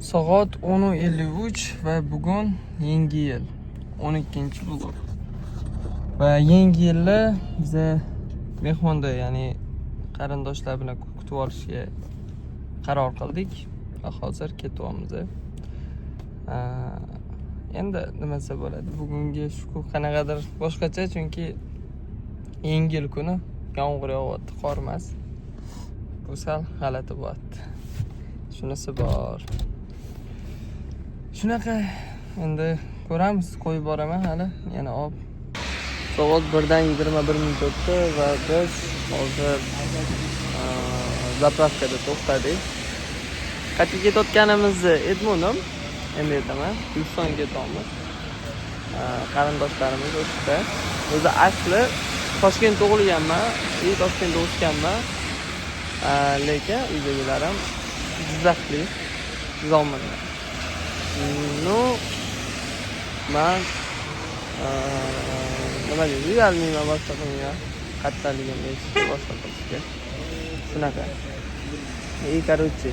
Soat 10:53 va bugun yangi yil 12-vlog. Va yangi yilni biz mehmonda, ya'ni qarindoshlar bilan kutib olishga qaror qildik va hozir ketyapmiz. Endi nima desa bo'ladi, bugungi shukuh qanaqadir boshqacha, chunki yangi yil kuni yomg'ir yog'yapti, qor emas. Bu sal g'alati bo'lyapti. Shunisi bor. Shunaqa, endi ko'ramiz, qo'yib boraman hali, yana ob. Soat 1:21 minut o'tdi va biz hozir zapravkada to'xtadik. Qayerga ketayotganimizni aytmadim. Endi aytaman. Gulstonga ketyapmiz. Qarindoshlarimiz o'tdi. O'zi asli Toshkent tug'ilganman, Toshkentda o'sganman. Lekin uydagilarim Jizzaxlik, Zominlar. Men nima deydi, uyalmayman boshqa qilmayman. Qattaligimni eshitib boshqa qilishga. Shunaqa. Короче,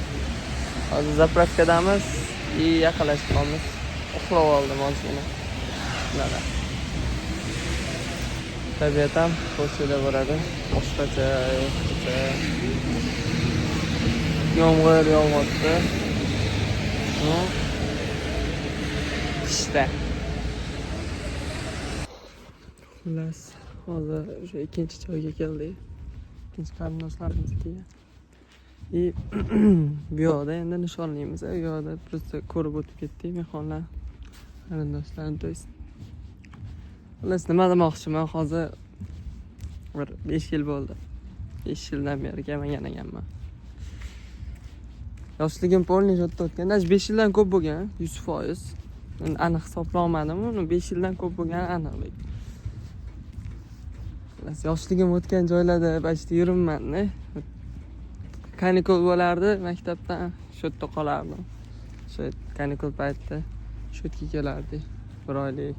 hozir zapravkadamiz, yaqinlashib qolamiz. Uxlab oldim ozgina. Shunaqa. Tabiat ham ho'shida bo'ladi. Boshqacha. Yomg'ir yog'moqda. Qishda. Xullas, hozir o'sha ikkinchi joyga keldik. Ikkinchi qarindoshlarimizniki. Bu yoqda endi nishonlaymiz. Bu yoqda просто ko'rib o'tib ketdik mehmonlar, qarindoshlarni to'ysi. Xullas, nima demoqchiman, hozir bir 5 yil bo'ldi. 5 yildan beri kelmagan ekanman. Yoshligim polni o'tib o'tgan. 5 yildan ko'p bo'lgan, 100%. Men aniq hisoblamadim, uni 5 yildan ko'p bo'lgani aniqlik. Yoshligim o'tgan joylarda bashta yuribman-da. Kanikul bo'lardi, maktabdan shu yerda qolardim. Shu kanikul paytida shu yerga kelardik. 1 oylik,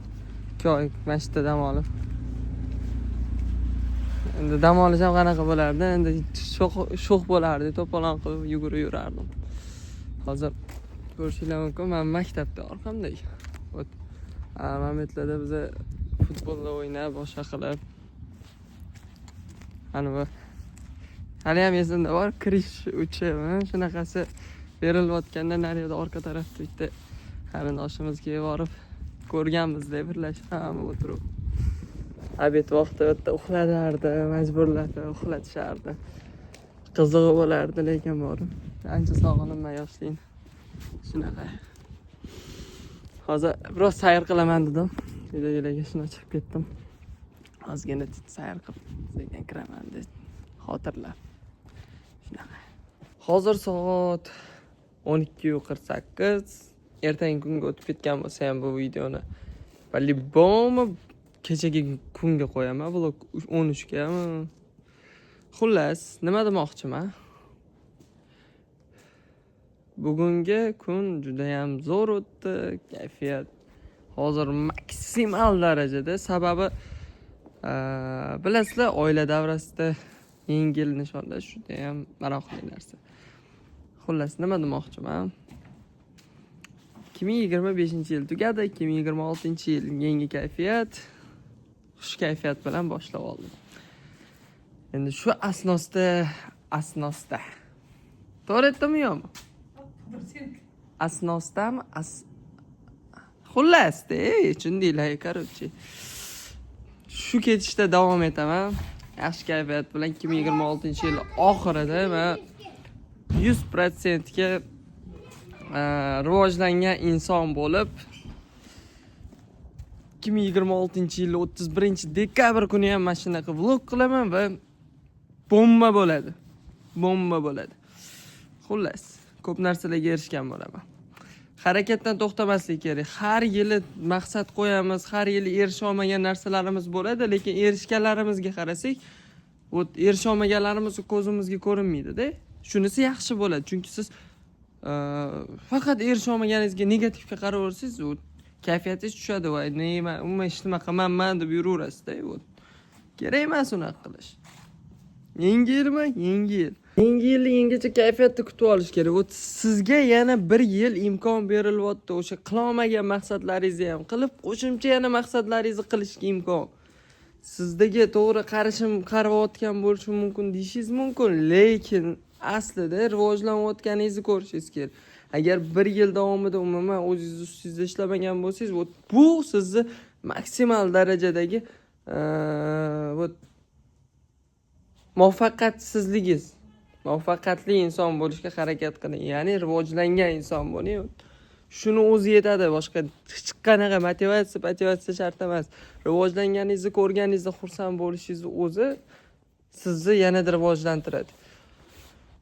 2 oy masjidda dam olib. Endi dam olish ham qanaqa bo'lardi? Endi sho'x bo'lardi, to'polon qilib yugurib yurardim. Hozir ko'rishinglar mumkin, men maktabda orqamda. Mametlarda biz futbolda o'ynab, boshqa qilib. Ana bu hali ham esimda bor, kirish uchi, shunaqasi berilayotganda naryoqda orqa tarafda bitta qarindoshimizga borib ko'rganmiz-da, birlashib hamma o'tirib. Obed vaqti o'tda uxlatardi, majburlab uxlatishardi. Qizig'i bo'lardi, lekin borib ancha sog'inimman yoshlikni. Shunaqa. Hozir biroz sayr qilaman dedim. Uydagilarga shuni ochib ketdim. Ozgina sayr qilib, sekin kiraman deb xotirlab. Shunaqa. Hozir soat 12:48. Ertangi kunga o'tib ketgan bo'lsa ham bu videoni по-любому kechagi kunga qo'yaman, vlog 13 ga. Xullas, nima demoqchiman? Bugungi kun juda ham zo'r o'tdi, kayfiyat hozir maksimal darajada. Sababi bilasizlar, oila davrasida yangi yil nishonlash juda ham maroqli narsa. Xullas, nima demoqchiman? 2025-yil tugadi, 2026-yil yangi kayfiyat, xush kayfiyat bilan boshlab oldim. Endi shu asnosda. To'g'ri aytdimmi yo'qmi? Asnosdami? Xullas-da, shundaylar, короче. Shu ketishda davom etaman. Yaxshi kayfiyat bilan 2026-yil oxirida men 100% ga rivojlangan inson bo'lib 2026-yil 31-dekabr kuni ham mana shunaqa vlog qilaman va bomba bo'ladi. Xullas, ko'p narsalarga erishgan bo'laman. Harakatdan to'xtamaslik kerak. Har yili maqsad qo'yamiz, har yili erisha olmagan narsalarimiz bo'ladi, lekin erishganlarimizga qarasak, erisha olmaganlarimiz ko'zimizga ko'rinmaydi-da. Shunisi yaxshi bo'ladi, chunki siz faqat erisha olmaganingizga negativga qaraversangiz, kayfiyatingiz tushadi va umuman hech nima qilmayman deb yuraverasiz-da. Kerak emas unaqa qilish. Yangi yilmi? Yangi yil. Yangi yilni yangicha kayfiyatda kutib olish kerak. Bu sizga yana 1 yil imkon berilyapti. O'sha qilolmagan maqsadlaringizni ham qilib, qo'shimcha yana maqsadlaringizni qilishga imkon. Sizdagi to'g'ri qarayotgan bo'lishi mumkin deyishingiz mumkin, lekin aslida rivojlanayotganingizni ko'rishingiz kerak. Agar 1 yil davomida umuman o'zingiz ustingizda ishlamagan bo'lsangiz, bu sizni maksimal darajadagi muvaffaqiyatsizligingiz. Muvaffaqiyatli inson bo'lishga harakat qiling, ya'ni rivojlangan inson bo'ling. Shuni o'zi yetadi, boshqa hech qanaqa motivatsiya shart emas. Rivojlanganingizni ko'rganingizda xursand bo'lishingiz o'zi sizni yanada rivojlantiradi.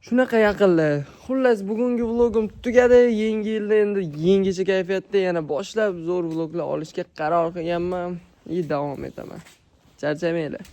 Shunaqa yaqinlar. Xullas, bugungi vlogim tugadi. Yangi yilda endi yangicha kayfiyatda yana boshlab zo'r vloglar olishga qaror qilganman. Davom etaman. Charchamanglar.